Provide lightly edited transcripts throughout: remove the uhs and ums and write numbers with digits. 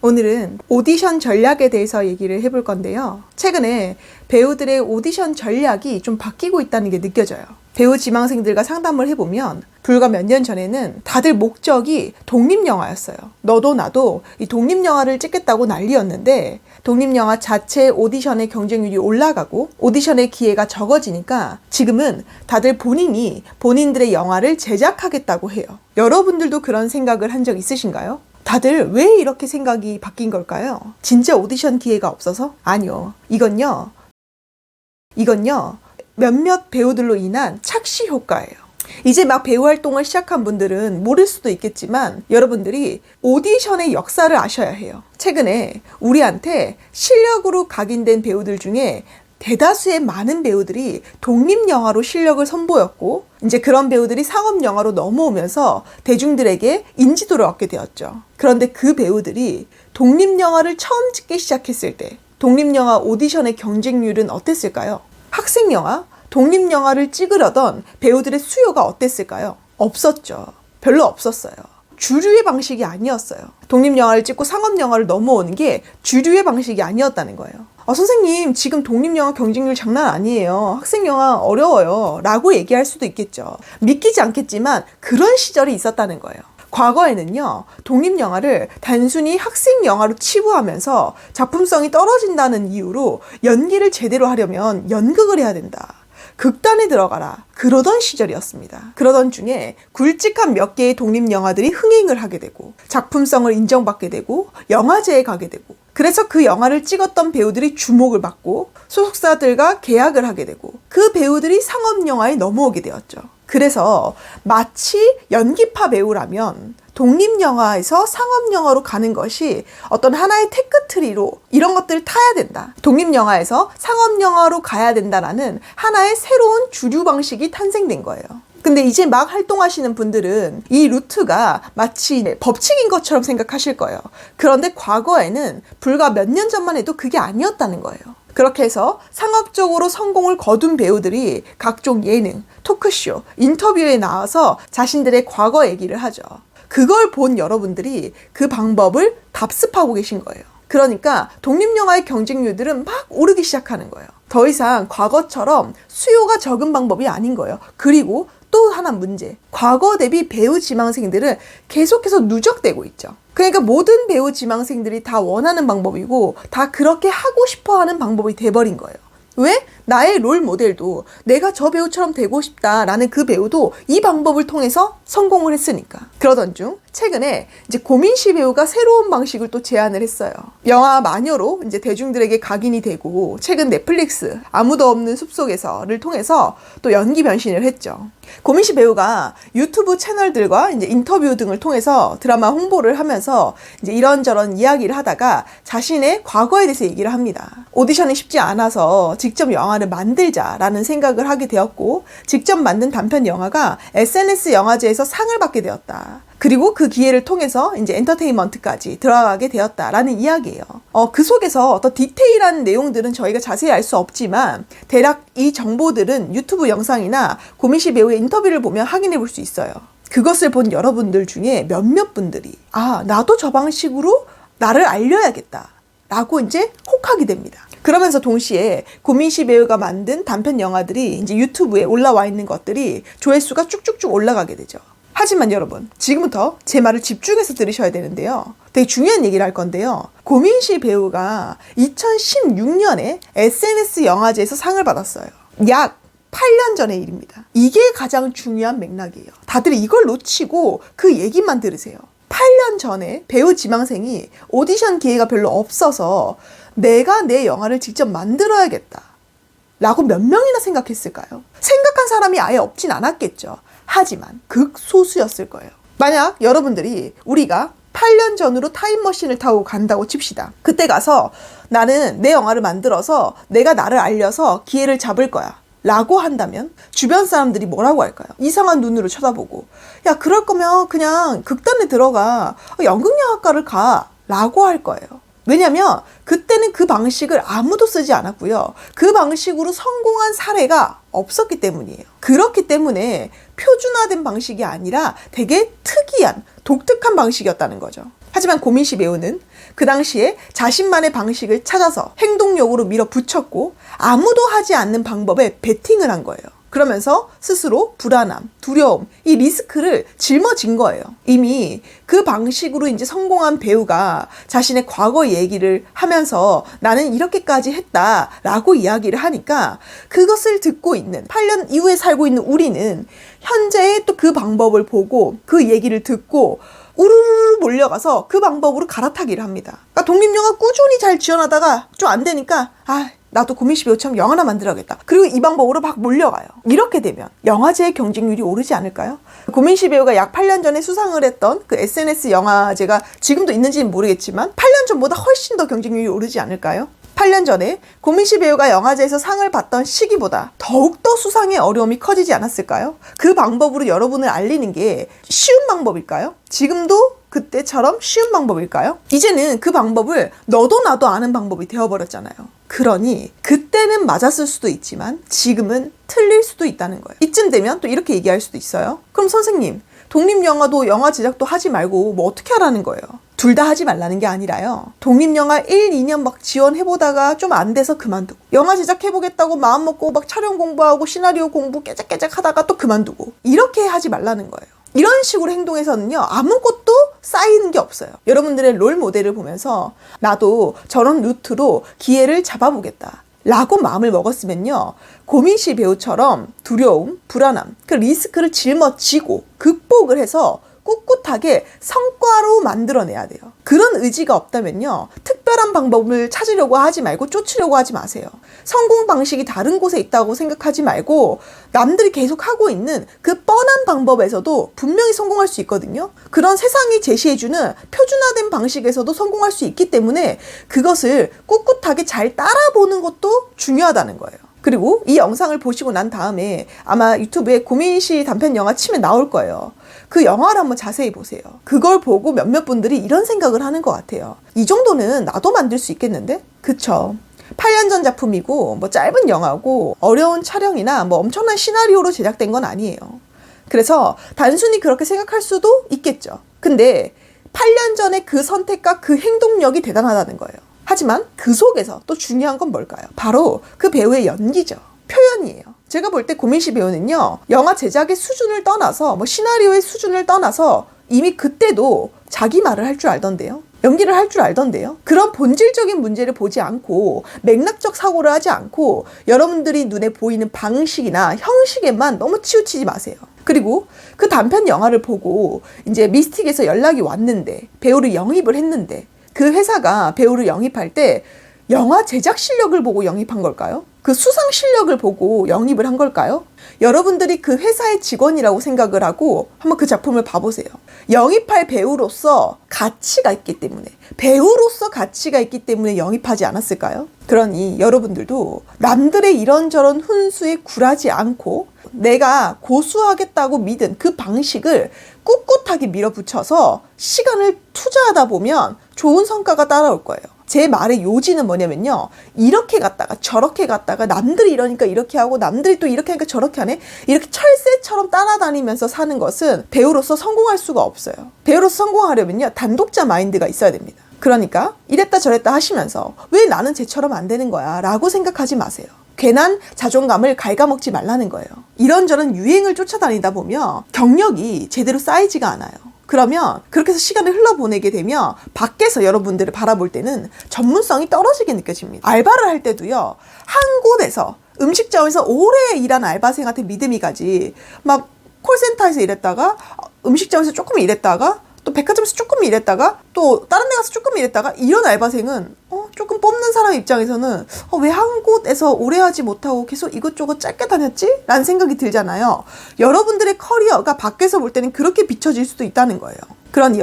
오늘은 오디션 전략에 대해서 얘기를 해볼 건데요. 최근에 배우들의 오디션 전략이 좀 바뀌고 있다는 게 느껴져요. 배우 지망생들과 상담을 해보면 불과 몇 년 전에는 다들 목적이 독립영화였어요. 너도 나도 이 독립영화를 찍겠다고 난리였는데 독립영화 자체 오디션의 경쟁률이 올라가고 오디션의 기회가 적어지니까 지금은 다들 본인들의 영화를 제작하겠다고 해요. 여러분들도 그런 생각을 한 적 있으신가요? 다들 왜 이렇게 생각이 바뀐 걸까요? 진짜 오디션 기회가 없어서? 아니요. 이건요. 몇몇 배우들로 인한 착시 효과예요. 이제 막 배우 활동을 시작한 분들은 모를 수도 있겠지만 여러분들이 오디션의 역사를 아셔야 해요. 최근에 우리한테 실력으로 각인된 배우들 중에 대다수의 많은 배우들이 독립영화로 실력을 선보였고 이제 그런 배우들이 상업영화로 넘어오면서 대중들에게 인지도를 얻게 되었죠. 그런데 그 배우들이 독립영화를 처음 찍기 시작했을 때 독립영화 오디션의 경쟁률은 어땠을까요? 학생영화, 독립영화를 찍으려던 배우들의 수요가 어땠을까요? 없었죠. 별로 없었어요. 주류의 방식이 아니었어요. 독립영화를 찍고 상업영화를 넘어오는 게 주류의 방식이 아니었다는 거예요. 선생님, 지금 독립영화 경쟁률 장난 아니에요. 학생영화 어려워요. 라고 얘기할 수도 있겠죠. 믿기지 않겠지만 그런 시절이 있었다는 거예요. 과거에는요, 독립영화를 단순히 학생영화로 치부하면서 작품성이 떨어진다는 이유로 연기를 제대로 하려면 연극을 해야 된다. 극단에 들어가라. 그러던 시절이었습니다. 그러던 중에 굵직한 몇 개의 독립영화들이 흥행을 하게 되고 작품성을 인정받게 되고 영화제에 가게 되고 그래서 그 영화를 찍었던 배우들이 주목을 받고 소속사들과 계약을 하게 되고 그 배우들이 상업영화에 넘어오게 되었죠. 그래서 마치 연기파 배우라면 독립영화에서 상업영화로 가는 것이 어떤 하나의 테크트리로 이런 것들을 타야 된다. 독립영화에서 상업영화로 가야 된다라는 하나의 새로운 주류 방식이 탄생된 거예요. 근데 이제 막 활동하시는 분들은 이 루트가 마치 법칙인 것처럼 생각하실 거예요. 그런데 과거에는 불과 몇 년 전만 해도 그게 아니었다는 거예요. 그렇게 해서 상업적으로 성공을 거둔 배우들이 각종 예능, 토크쇼, 인터뷰에 나와서 자신들의 과거 얘기를 하죠. 그걸 본 여러분들이 그 방법을 답습하고 계신 거예요. 그러니까 독립영화의 경쟁률들은 막 오르기 시작하는 거예요. 더 이상 과거처럼 수요가 적은 방법이 아닌 거예요. 그리고 또 하나 문제. 과거 대비 배우 지망생들은 계속해서 누적되고 있죠. 그러니까 모든 배우 지망생들이 다 원하는 방법이고 다 그렇게 하고 싶어 하는 방법이 돼버린 거예요. 왜? 나의 롤 모델도 내가 저 배우처럼 되고 싶다라는 그 배우도 이 방법을 통해서 성공을 했으니까. 그러던 중 최근에 이제 고민시 배우가 새로운 방식을 또 제안을 했어요. 영화 마녀로 이제 대중들에게 각인이 되고 최근 넷플릭스 아무도 없는 숲속에서를 통해서 또 연기 변신을 했죠. 고민시 배우가 유튜브 채널들과 이제 인터뷰 등을 통해서 드라마 홍보를 하면서 이제 이런저런 이야기를 하다가 자신의 과거에 대해서 얘기를 합니다. 오디션이 쉽지 않아서 직접 영화를 만들자라는 생각을 하게 되었고 직접 만든 단편 영화가 SNS 영화제에서 상을 받게 되었다. 그리고 그 기회를 통해서 이제 엔터테인먼트까지 들어가게 되었다라는 이야기예요. 그 속에서 어떤 디테일한 내용들은 저희가 자세히 알 수 없지만 대략 이 정보들은 유튜브 영상이나 고민시 배우의 인터뷰를 보면 확인해 볼 수 있어요. 그것을 본 여러분들 중에 몇몇 분들이 나도 저 방식으로 나를 알려야겠다 라고 이제 혹하게 됩니다. 그러면서 동시에 고민시 배우가 만든 단편 영화들이 이제 유튜브에 올라와 있는 것들이 조회수가 쭉쭉쭉 올라가게 되죠. 하지만 여러분, 지금부터 제 말을 집중해서 들으셔야 되는데요. 되게 중요한 얘기를 할 건데요. 고민시 배우가 2016년에 SNS 영화제에서 상을 받았어요. 약 8년 전의 일입니다. 이게 가장 중요한 맥락이에요. 다들 이걸 놓치고 그 얘기만 들으세요. 8년 전에 배우 지망생이 오디션 기회가 별로 없어서 내가 내 영화를 직접 만들어야겠다 라고 몇 명이나 생각했을까요? 생각한 사람이 아예 없진 않았겠죠. 하지만 극소수였을 거예요. 만약 여러분들이 우리가 8년 전으로 타임머신을 타고 간다고 칩시다. 그때 가서 나는 내 영화를 만들어서 내가 나를 알려서 기회를 잡을 거야 라고 한다면 주변 사람들이 뭐라고 할까요? 이상한 눈으로 쳐다보고 야, 그럴 거면 그냥 극단에 들어가 연극영화과를 가 라고 할 거예요. 왜냐면 그때는 그 방식을 아무도 쓰지 않았고요. 그 방식으로 성공한 사례가 없었기 때문이에요. 그렇기 때문에 표준화된 방식이 아니라 되게 특이한 독특한 방식이었다는 거죠. 하지만 고민시 배우는 그 당시에 자신만의 방식을 찾아서 행동력으로 밀어붙였고 아무도 하지 않는 방법에 베팅을 한 거예요. 그러면서 스스로 불안함, 두려움, 이 리스크를 짊어진 거예요. 이미 그 방식으로 이제 성공한 배우가 자신의 과거 얘기를 하면서 나는 이렇게까지 했다라고 이야기를 하니까 그것을 듣고 있는 8년 이후에 살고 있는 우리는 현재의 또 그 방법을 보고 그 얘기를 듣고 우르르 몰려가서 그 방법으로 갈아타기를 합니다. 그러니까 독립영화 꾸준히 잘 지원하다가 좀 안 되니까 나도 고민시 배우처럼 영화 하나 만들어야겠다. 그리고 이 방법으로 막 몰려가요. 이렇게 되면 영화제의 경쟁률이 오르지 않을까요? 고민시 배우가 약 8년 전에 수상을 했던 그 SNS 영화제가 지금도 있는지는 모르겠지만 8년 전보다 훨씬 더 경쟁률이 오르지 않을까요? 8년 전에 고민시 배우가 영화제에서 상을 받던 시기보다 더욱더 수상의 어려움이 커지지 않았을까요? 그 방법으로 여러분을 알리는 게 쉬운 방법일까요? 지금도 그때처럼 쉬운 방법일까요? 이제는 그 방법을 너도 나도 아는 방법이 되어버렸잖아요. 그러니 그때는 맞았을 수도 있지만 지금은 틀릴 수도 있다는 거예요. 이쯤 되면 또 이렇게 얘기할 수도 있어요. 그럼 선생님, 독립영화도 영화 제작도 하지 말고 뭐 어떻게 하라는 거예요? 둘 다 하지 말라는 게 아니라요. 독립영화 1, 2년 막 지원해보다가 좀 안 돼서 그만두고 영화 제작해보겠다고 마음먹고 막 촬영 공부하고 시나리오 공부 깨작깨작 하다가 또 그만두고 이렇게 하지 말라는 거예요. 이런 식으로 행동해서는요, 아무것도 쌓이는 게 없어요. 여러분들의 롤 모델을 보면서 나도 저런 루트로 기회를 잡아보겠다 라고 마음을 먹었으면요, 고민시 배우처럼 두려움, 불안함, 그 리스크를 짊어지고 극복을 해서 꿋꿋하게 성과로 만들어내야 돼요. 그런 의지가 없다면요, 특별한 방법을 찾으려고 하지 말고 쫓으려고 하지 마세요. 성공 방식이 다른 곳에 있다고 생각하지 말고 남들이 계속 하고 있는 그 뻔한 방법에서도 분명히 성공할 수 있거든요. 그런 세상이 제시해주는 표준화된 방식에서도 성공할 수 있기 때문에 그것을 꿋꿋하게 잘 따라보는 것도 중요하다는 거예요. 그리고 이 영상을 보시고 난 다음에 아마 유튜브에 고민시 단편 영화 치면 나올 거예요. 그 영화를 한번 자세히 보세요. 그걸 보고 몇몇 분들이 이런 생각을 하는 것 같아요. 이 정도는 나도 만들 수 있겠는데? 그쵸? 8년 전 작품이고 뭐 짧은 영화고 어려운 촬영이나 뭐 엄청난 시나리오로 제작된 건 아니에요. 그래서 단순히 그렇게 생각할 수도 있겠죠. 근데 8년 전에 그 선택과 그 행동력이 대단하다는 거예요. 하지만 그 속에서 또 중요한 건 뭘까요? 바로 그 배우의 연기죠. 표현이에요. 제가 볼 때 고민시 배우는요, 영화 제작의 수준을 떠나서 뭐 시나리오의 수준을 떠나서 이미 그때도 자기 말을 할 줄 알던데요. 연기를 할 줄 알던데요. 그런 본질적인 문제를 보지 않고 맥락적 사고를 하지 않고 여러분들이 눈에 보이는 방식이나 형식에만 너무 치우치지 마세요. 그리고 그 단편 영화를 보고 이제 미스틱에서 연락이 왔는데 배우를 영입을 했는데 그 회사가 배우를 영입할 때 영화 제작 실력을 보고 영입한 걸까요? 그 수상 실력을 보고 영입을 한 걸까요? 여러분들이 그 회사의 직원이라고 생각을 하고 한번 그 작품을 봐보세요. 영입할 배우로서 가치가 있기 때문에, 배우로서 가치가 있기 때문에 영입하지 않았을까요? 그러니 여러분들도 남들의 이런저런 훈수에 굴하지 않고 내가 고수하겠다고 믿은 그 방식을 꿋꿋하게 밀어붙여서 시간을 투자하다 보면 좋은 성과가 따라올 거예요. 제 말의 요지는 뭐냐면요, 이렇게 갔다가 저렇게 갔다가 남들이 이러니까 이렇게 하고 남들이 또 이렇게 하니까 저렇게 하네, 이렇게 철새처럼 따라다니면서 사는 것은 배우로서 성공할 수가 없어요. 배우로서 성공하려면요, 단독자 마인드가 있어야 됩니다. 그러니까 이랬다 저랬다 하시면서 왜 나는 쟤처럼 안 되는 거야 라고 생각하지 마세요. 괜한 자존감을 갉아먹지 말라는 거예요. 이런저런 유행을 쫓아다니다 보면 경력이 제대로 쌓이지가 않아요. 그러면 그렇게 해서 시간을 흘러보내게 되면 밖에서 여러분들을 바라볼 때는 전문성이 떨어지게 느껴집니다. 알바를 할 때도요, 한 곳에서 음식점에서 오래 일한 알바생한테 믿음이 가지, 막 콜센터에서 일했다가 음식점에서 조금 일했다가 또 백화점에서 조금 일했다가 또 다른 데 가서 조금 일했다가 이런 알바생은 조금 뽑는 사람 입장에서는 왜 한 곳에서 오래 하지 못하고 계속 이것저것 짧게 다녔지? 라는 생각이 들잖아요. 여러분들의 커리어가 밖에서 볼 때는 그렇게 비춰질 수도 있다는 거예요. 그러니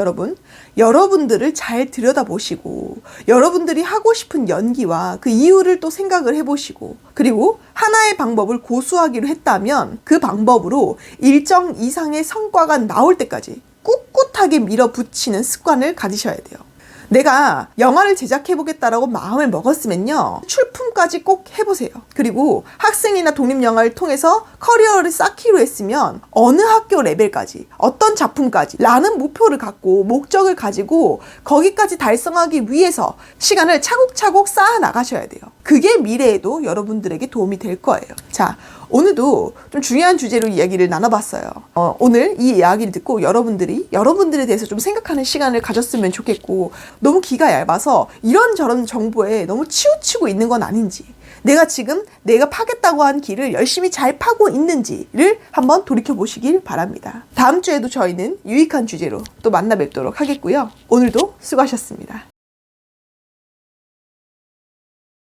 여러분들을 잘 들여다보시고 여러분들이 하고 싶은 연기와 그 이유를 또 생각을 해보시고, 그리고 하나의 방법을 고수하기로 했다면 그 방법으로 일정 이상의 성과가 나올 때까지 꿋꿋하게 밀어붙이는 습관을 가지셔야 돼요. 내가 영화를 제작해보겠다라고 마음을 먹었으면요, 출품까지 꼭 해보세요. 그리고 학생이나 독립영화를 통해서 커리어를 쌓기로 했으면 어느 학교 레벨까지, 어떤 작품까지 라는 목표를 갖고 목적을 가지고 거기까지 달성하기 위해서 시간을 차곡차곡 쌓아 나가셔야 돼요. 그게 미래에도 여러분들에게 도움이 될 거예요. 자, 오늘도 좀 중요한 주제로 이야기를 나눠봤어요. 오늘 이 이야기를 듣고 여러분들에 대해서 좀 생각하는 시간을 가졌으면 좋겠고, 너무 기가 얇아서 이런저런 정보에 너무 치우치고 있는 건 아닌지, 내가 지금 내가 파겠다고 한 길을 열심히 잘 파고 있는지를 한번 돌이켜보시길 바랍니다. 다음 주에도 저희는 유익한 주제로 또 만나 뵙도록 하겠고요. 오늘도 수고하셨습니다.